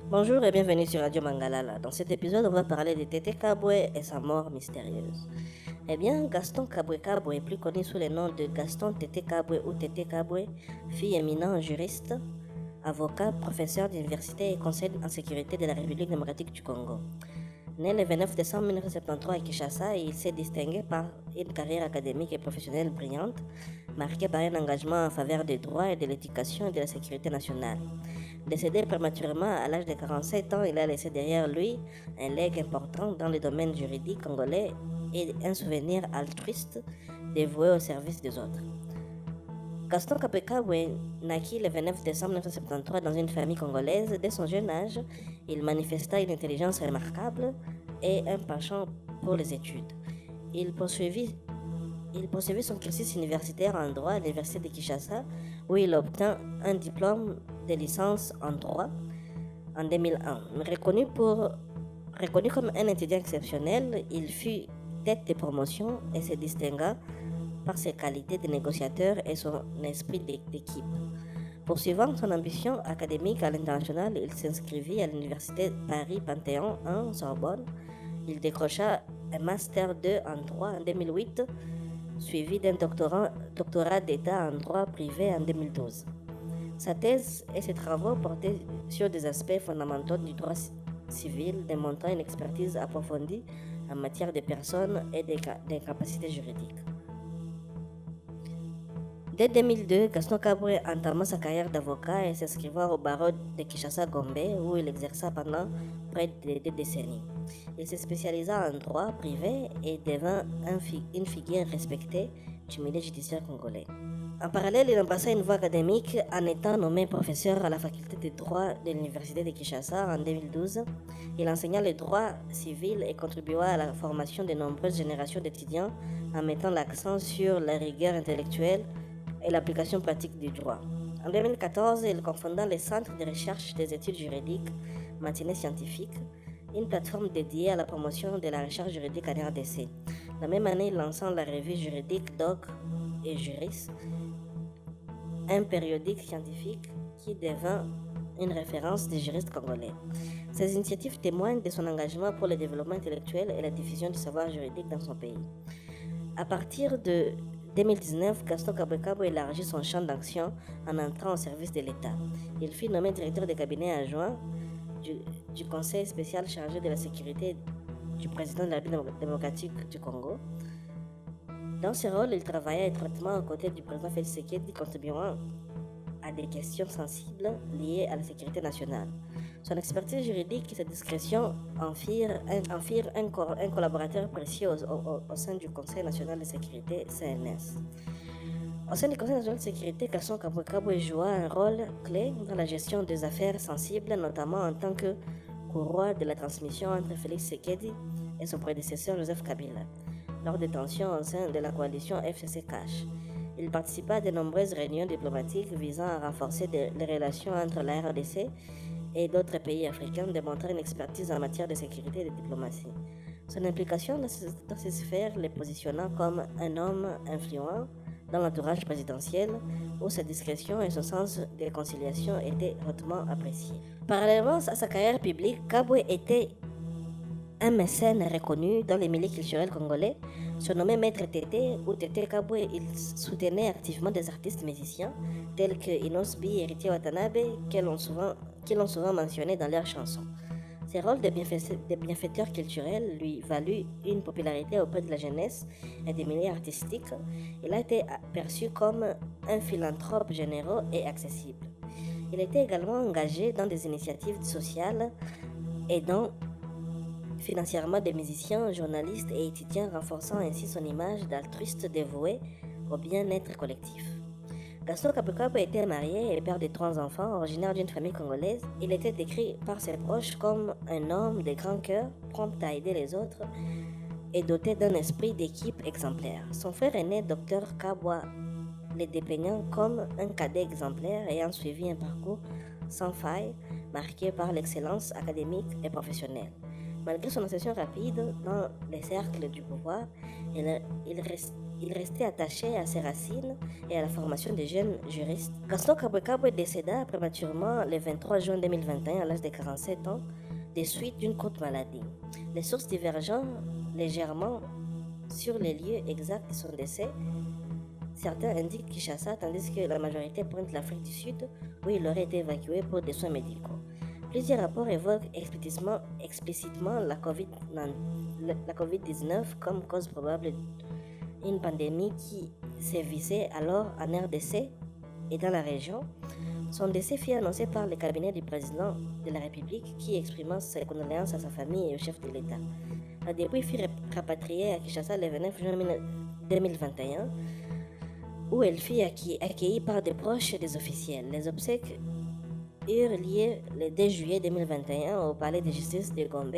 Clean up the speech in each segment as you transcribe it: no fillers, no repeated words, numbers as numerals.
Bonjour et bienvenue sur Radio Mangalala. Dans cet épisode, on va parler de Tété Kabwe et sa mort mystérieuse. Eh bien, Gaston Kabwe Kabwe, plus connu sous le nom de Gaston Tété Kabwe ou Tété Kabwe, fut éminent juriste, avocat, professeur d'université et conseiller en sécurité de la République démocratique du Congo. Né le 29 décembre 1973 à Kinshasa, il s'est distingué par une carrière académique et professionnelle brillante, marquée par un engagement en faveur des droits et de l'éducation et de la sécurité nationale. Décédé prématurément à l'âge de 47 ans, il a laissé derrière lui un legs important dans le domaine juridique congolais et un souvenir altruiste dévoué au service des autres. Gaston Kabwe naquit le 29 décembre 1973 dans une famille congolaise. Dès son jeune âge, il manifesta une intelligence remarquable et un penchant pour les études. Il poursuivit son cursus universitaire en droit à l'université de Kinshasa, où il obtint un diplôme de licence en droit en 2001. Reconnu comme un étudiant exceptionnel, il fut tête de promotion et se distingua par ses qualités de négociateur et son esprit d'équipe. Poursuivant son ambition académique à l'international, il s'inscrivit à l'université Paris-Panthéon en Sorbonne. Il décrocha un master 2 en droit en 2008, suivi d'un doctorat d'État en droit privé en 2012. Sa thèse et ses travaux portaient sur des aspects fondamentaux du droit civil, démontrant une expertise approfondie en matière de personnes et des capacités juridiques. Dès 2002, Gaston Kabwe entama sa carrière d'avocat et s'inscrivant au barreau de Kinshasa-Gombe, où il exerça pendant près de 2 décennies. Il se spécialisa en droit privé et devint une figure respectée du milieu judiciaire congolais. En parallèle, il embrassa une voie académique en étant nommé professeur à la faculté de droit de l'université de Kinshasa en 2012. Il enseigna le droit civil et contribua à la formation de nombreuses générations d'étudiants en mettant l'accent sur la rigueur intellectuelle et l'application pratique du droit. En 2014, il cofonda le Centre de recherche des études juridiques Matinée scientifique, une plateforme dédiée à la promotion de la recherche juridique en RDC. La même année, il lança la revue juridique Doc et Juris, un périodique scientifique qui devint une référence des juristes congolais. Ces initiatives témoignent de son engagement pour le développement intellectuel et la diffusion du savoir juridique dans son pays. À partir de 2019, Gaston Kabwe élargit son champ d'action en entrant au service de l'État. Il fut nommé directeur de cabinet adjoint du Conseil spécial chargé de la sécurité du président de la République démocratique du Congo. Dans ce rôle, il travailla étroitement aux côtés du président Félix Tshisekedi, contribuant à des questions sensibles liées à la sécurité nationale. Son expertise juridique et sa discrétion en firent un collaborateur précieux au sein du Conseil national de sécurité, CNS. Au sein du Conseil national de sécurité, Gaston Kabwe joua un rôle clé dans la gestion des affaires sensibles, notamment en tant que courroie de la transmission entre Félix Tshisekedi et son prédécesseur Joseph Kabila, lors des tensions au sein de la coalition FCC-Cash. Il participa à de nombreuses réunions diplomatiques visant à renforcer les relations entre la RDC et d'autres pays africains, démontrant une expertise en matière de sécurité et de diplomatie. Son implication dans ces sphères le positionnant comme un homme influent dans l'entourage présidentiel, où sa discrétion et son sens de conciliation étaient hautement appréciés. Parallèlement à sa carrière publique, Kabwe était un mécène reconnu dans les milieux culturels congolais. Surnommé Maître Tété ou Tété Kabwe, il soutenait activement des artistes musiciens tels que Inosbi et Héritier Watanabe, qui l'ont souvent mentionné dans leurs chansons. Ses rôles de bienfaiteur culturel lui valut une popularité auprès de la jeunesse et des milieux artistiques. Il a été perçu comme un philanthrope généreux et accessible. Il était également engagé dans des initiatives sociales aidant financièrement des musiciens, journalistes et étudiants, renforçant ainsi son image d'altruiste dévoué au bien-être collectif. Gaston Kabwe était marié et père de 3 enfants, originaire d'une famille congolaise. Il était décrit par ses proches comme un homme de grand cœur, prompt à aider les autres et doté d'un esprit d'équipe exemplaire. Son frère aîné, Dr Kabwa, le dépeignant comme un cadet exemplaire ayant suivi un parcours sans faille, marqué par l'excellence académique et Malgré son ascension rapide dans les cercles du pouvoir, il il restait attaché à ses racines et à la formation des jeunes juristes. Gaston Kabwe décéda prématurément le 23 juin 2021 à l'âge de 47 ans des suites d'une courte maladie. Les sources divergent légèrement sur les lieux exacts de son décès. Certains indiquent Kinshasa, tandis que la majorité pointe l'Afrique du Sud, où il aurait été évacué pour des soins médicaux. Plusieurs rapports évoquent explicitement la COVID-19 comme cause probable d'une pandémie qui sévissait alors en RDC et dans la région. Son décès fut annoncé par le cabinet du président de la République qui exprima ses condoléances à sa famille et au chef de l'État. La dépouille fut rapatriée à Kinshasa le 29 juin 2021 où elle fut accueillie par des proches et des officiels. Les obsèques eurent lieu le 2 juillet 2021 au palais de justice de Gombe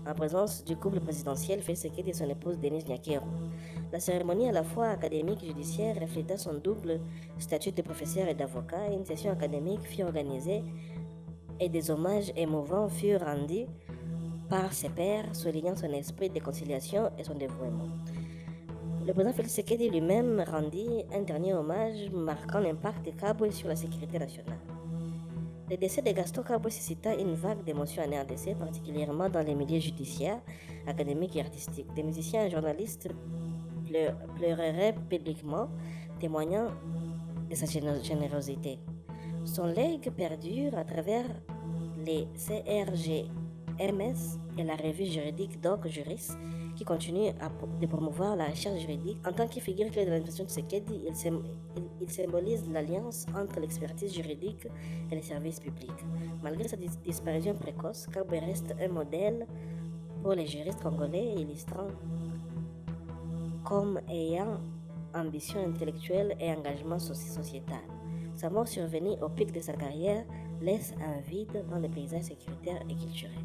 en présence du couple présidentiel Félix Tshisekedi et son épouse Denise Nyakero. La cérémonie à la fois académique et judiciaire refléta son double statut de professeur et d'avocat. Une session académique fut organisée et des hommages émouvants furent rendus par ses pairs, soulignant son esprit de conciliation et son dévouement. Le président Félix Tshisekedi lui-même rendit un dernier hommage marquant l'impact de Kabwe sur la sécurité nationale. Le décès de Gaston Kabwe suscita une vague d'émotions en RDC, particulièrement dans les milieux judiciaires, académiques et artistiques. Des musiciens et journalistes pleureraient publiquement, témoignant de sa générosité. Son legs perdure à travers les CRGMS et la revue juridique Doc Juris, qui continue de promouvoir la recherche juridique. En tant que figure clé de l'administration de Tshisekedi, il symbolise l'alliance entre l'expertise juridique et les services publics. Malgré sa disparition précoce, Kabwe reste un modèle pour les juristes congolais, illustrant comme ayant ambition intellectuelle et engagement sociétal. Sa mort survenue au pic de sa carrière laisse un vide dans les paysages sécuritaires et culturels.